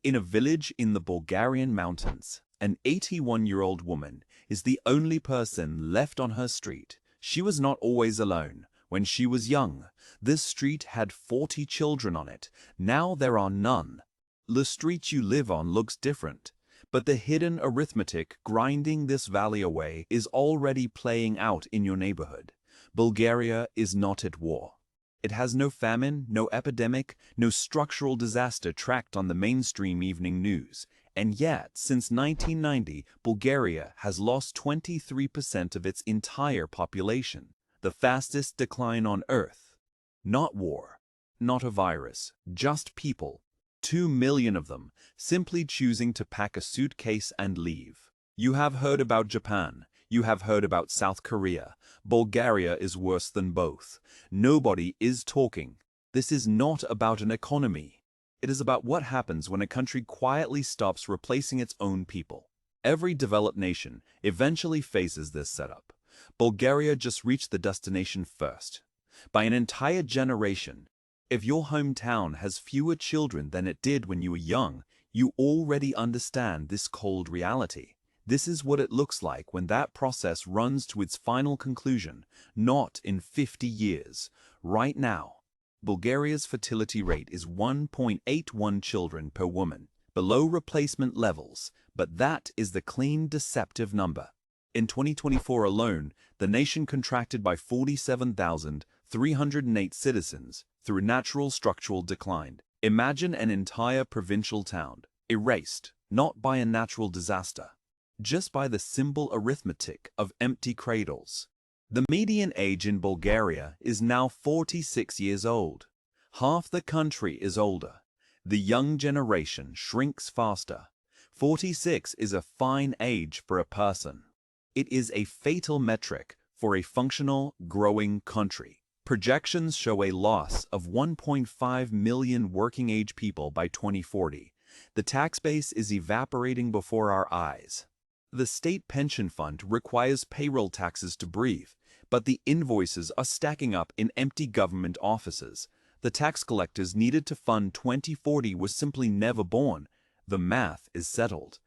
In a village in the Bulgarian mountains, an 81-year-old woman is the only person left on her street. She was not always alone. When she was young, this street had 40 children on it. Now there are none. The street you live on looks different, but the hidden arithmetic grinding this valley away is already playing out in your neighborhood. Bulgaria is not at war. It has no famine, no epidemic, no structural disaster tracked on the mainstream evening news. And yet, since 1990, Bulgaria has lost 23% of its entire population. The fastest decline on Earth. Not war, not a virus, just people. 2 million of them, simply choosing to pack a suitcase and leave. You have heard about Japan. You have heard about South Korea. Bulgaria is worse than both. Nobody is talking. This is not about an economy. It is about what happens when a country quietly stops replacing its own people. Every developed nation eventually faces this setup. Bulgaria just reached the destination first. By an entire generation. If your hometown has fewer children than it did when you were young, you already understand this cold reality. This is what it looks like when that process runs to its final conclusion, not in 50 years. Right now, Bulgaria's fertility rate is 1.81 children per woman, below replacement levels, but that is the clean, deceptive number. In 2024 alone, the nation contracted by 47,308 citizens through natural structural decline. Imagine an entire provincial town, erased, not by a natural disaster, just by the simple arithmetic of empty cradles. The median age in Bulgaria is now 46 years old. Half the country is older. The young generation shrinks faster. 46 is a fine age for a person. It is a fatal metric for a functional, growing country. Projections show a loss of 1.5 million working-age people by 2040. The tax base is evaporating before our eyes. The state pension fund requires payroll taxes to breathe, but the invoices are stacking up in empty government offices. The tax collectors needed to fund 2040 were simply never born. The math is settled.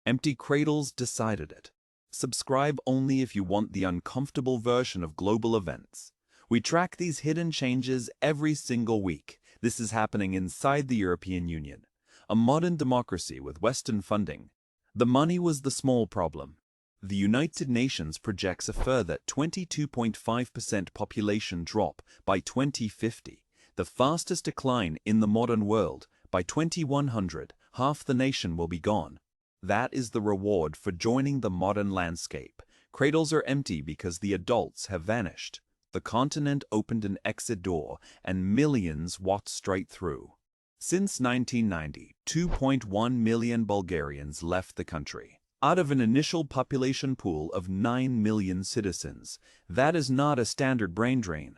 Empty cradles decided it. Subscribe only if you want the uncomfortable version of global events. We track these hidden changes every single week. This is happening inside the European Union, a modern democracy with Western funding. The money was the small problem. The United Nations projects a further 22.5% population drop by 2050, the fastest decline in the modern world. By 2100, half the nation will be gone. That is the reward for joining the modern landscape. Cradles are empty because the adults have vanished. The continent opened an exit door, and millions walked straight through. Since 1990, 2.1 million Bulgarians left the country. Out of an initial population pool of 9 million citizens, that is not a standard brain drain.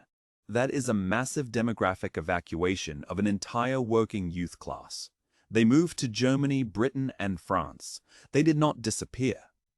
That is a massive demographic evacuation of an entire working youth class. They moved to Germany, Britain, and France. They did not disappear.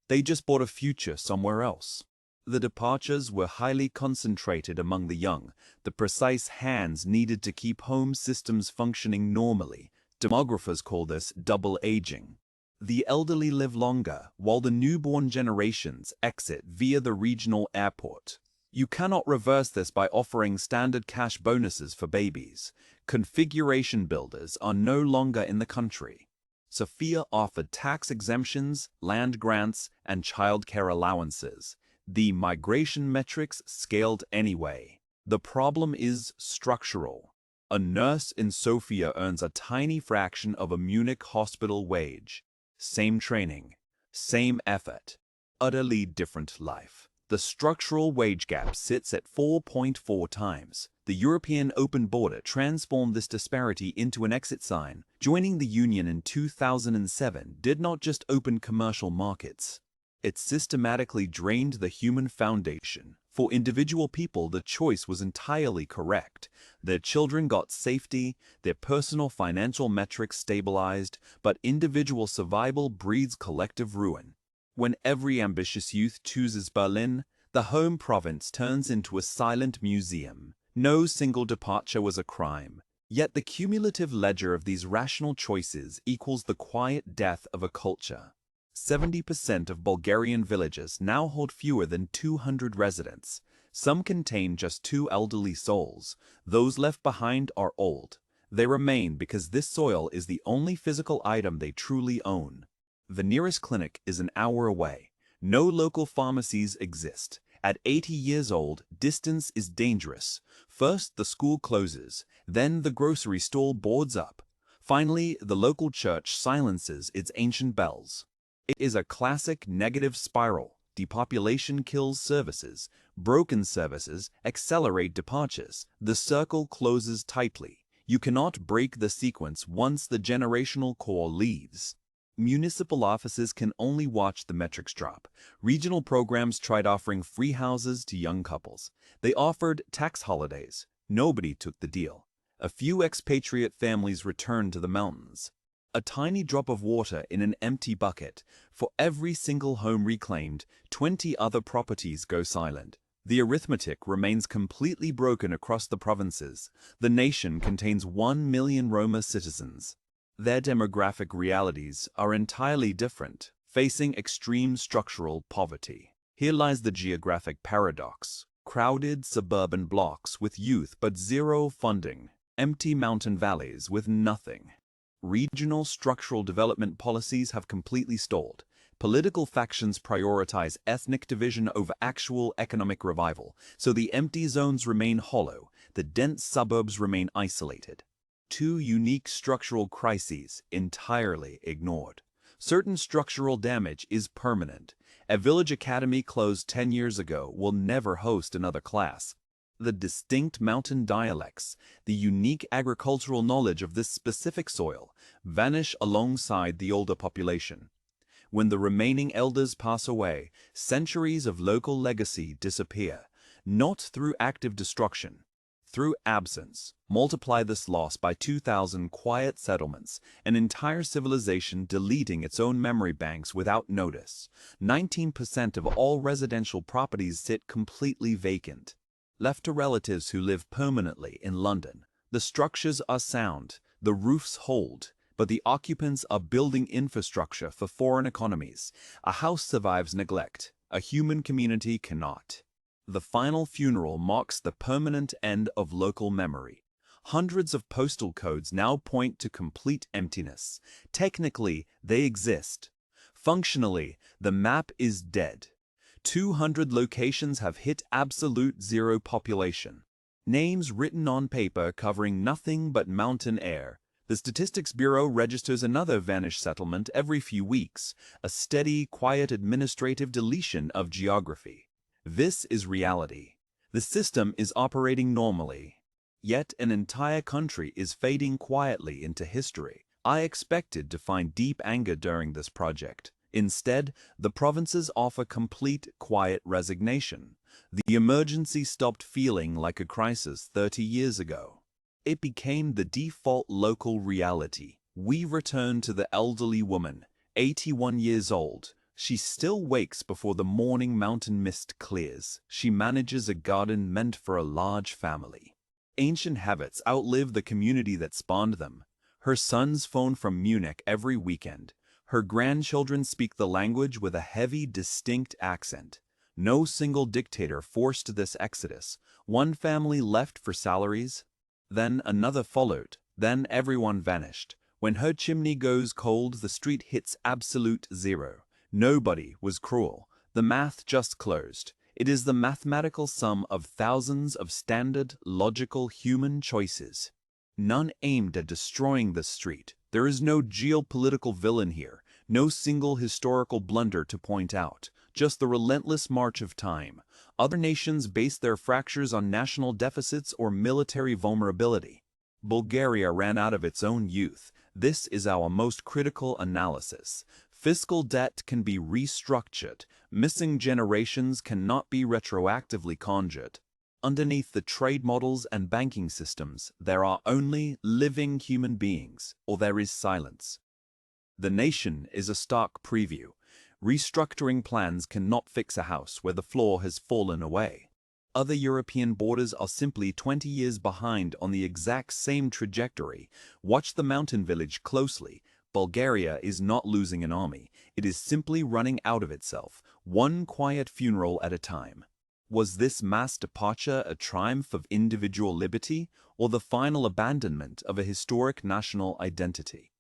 They just bought a future somewhere else. The departures were highly concentrated among the young, the precise hands needed to keep home systems functioning normally. Demographers call this double aging. The elderly live longer, while the newborn generations exit via the regional airport. You cannot reverse this by offering standard cash bonuses for babies. Configuration builders are no longer in the country. Sofia offered tax exemptions, land grants, and childcare allowances. The migration metrics scaled anyway. The problem is structural. A nurse in Sofia earns a tiny fraction of a Munich hospital wage. Same training, same effort, utterly different life. The structural wage gap sits at 4.4 times. The European open border transformed this disparity into an exit sign. Joining the Union in 2007 did not just open commercial markets. It systematically drained the human foundation. For individual people, the choice was entirely correct. Their children got safety, their personal financial metrics stabilized, but individual survival breeds collective ruin. When every ambitious youth chooses Berlin, the home province turns into a silent museum. No single departure was a crime. Yet the cumulative ledger of these rational choices equals the quiet death of a culture. 70% of Bulgarian villages now hold fewer than 200 residents. Some contain just 2 elderly souls. Those left behind are old. They remain because this soil is the only physical item they truly own. The nearest clinic is an hour away. No local pharmacies exist. At 80 years old, distance is dangerous. First, the school closes. Then the grocery store boards up. Finally, the local church silences its ancient bells. It is a classic negative spiral. Depopulation kills services. Broken services accelerate departures. The circle closes tightly. You cannot break the sequence once the generational core leaves. Municipal offices can only watch the metrics drop. Regional programs tried offering free houses to young couples. They offered tax holidays. Nobody took the deal. A few expatriate families returned to the mountains. A tiny drop of water in an empty bucket. For every single home reclaimed, 20 other properties go silent. The arithmetic remains completely broken across the provinces. The nation contains 1 million Roma citizens. Their demographic realities are entirely different, facing extreme structural poverty. Here lies the geographic paradox. Crowded suburban blocks with youth but zero funding. Empty mountain valleys with nothing. Regional structural development policies have completely stalled. Political factions prioritize ethnic division over actual economic revival, so the empty zones remain hollow, the dense suburbs remain isolated. 2 unique structural crises entirely ignored. Certain structural damage is permanent. A village academy closed 10 years ago will never host another class. The distinct mountain dialects, the unique agricultural knowledge of this specific soil, vanish alongside the older population. When the remaining elders pass away, centuries of local legacy disappear, not through active destruction, through absence. Multiply this loss by 2,000 quiet settlements, an entire civilization deleting its own memory banks without notice. 19% of all residential properties sit completely vacant. Left to relatives who live permanently in London. The structures are sound, the roofs hold, but the occupants are building infrastructure for foreign economies. A house survives neglect, a human community cannot. The final funeral marks the permanent end of local memory. Hundreds of postal codes now point to complete emptiness. Technically, they exist. Functionally, the map is dead. 200 locations have hit absolute zero population. Names written on paper covering nothing but mountain air. The Statistics Bureau registers another vanished settlement every few weeks, a steady, quiet administrative deletion of geography. This is reality. The system is operating normally. Yet an entire country is fading quietly into history. I expected to find deep anger during this project. Instead, the provinces offer complete, quiet resignation. The emergency stopped feeling like a crisis 30 years ago. It became the default local reality. We return to the elderly woman, 81 years old. She still wakes before the morning mountain mist clears. She manages a garden meant for a large family. Ancient habits outlive the community that spawned them. Her sons phone from Munich every weekend. Her grandchildren speak the language with a heavy, distinct accent. No single dictator forced this exodus. One family left for salaries, then another followed, then everyone vanished. When her chimney goes cold, the street hits absolute zero. Nobody was cruel. The math just closed. It is the mathematical sum of thousands of standard, logical human choices. None aimed at destroying the street. There is no geopolitical villain here, no single historical blunder to point out, just the relentless march of time. Other nations base their fractures on national deficits or military vulnerability. Bulgaria ran out of its own youth. This is our most critical analysis. Fiscal debt can be restructured. Missing generations cannot be retroactively conjured. Underneath the trade models and banking systems, there are only living human beings, or there is silence. The nation is a stark preview. Restructuring plans cannot fix a house where the floor has fallen away. other European borders are simply 20 years behind on the exact same trajectory. Watch the mountain village closely. Bulgaria is not losing an army. It is simply running out of itself, one quiet funeral at a time. Was this mass departure a triumph of individual liberty or the final abandonment of a historic national identity?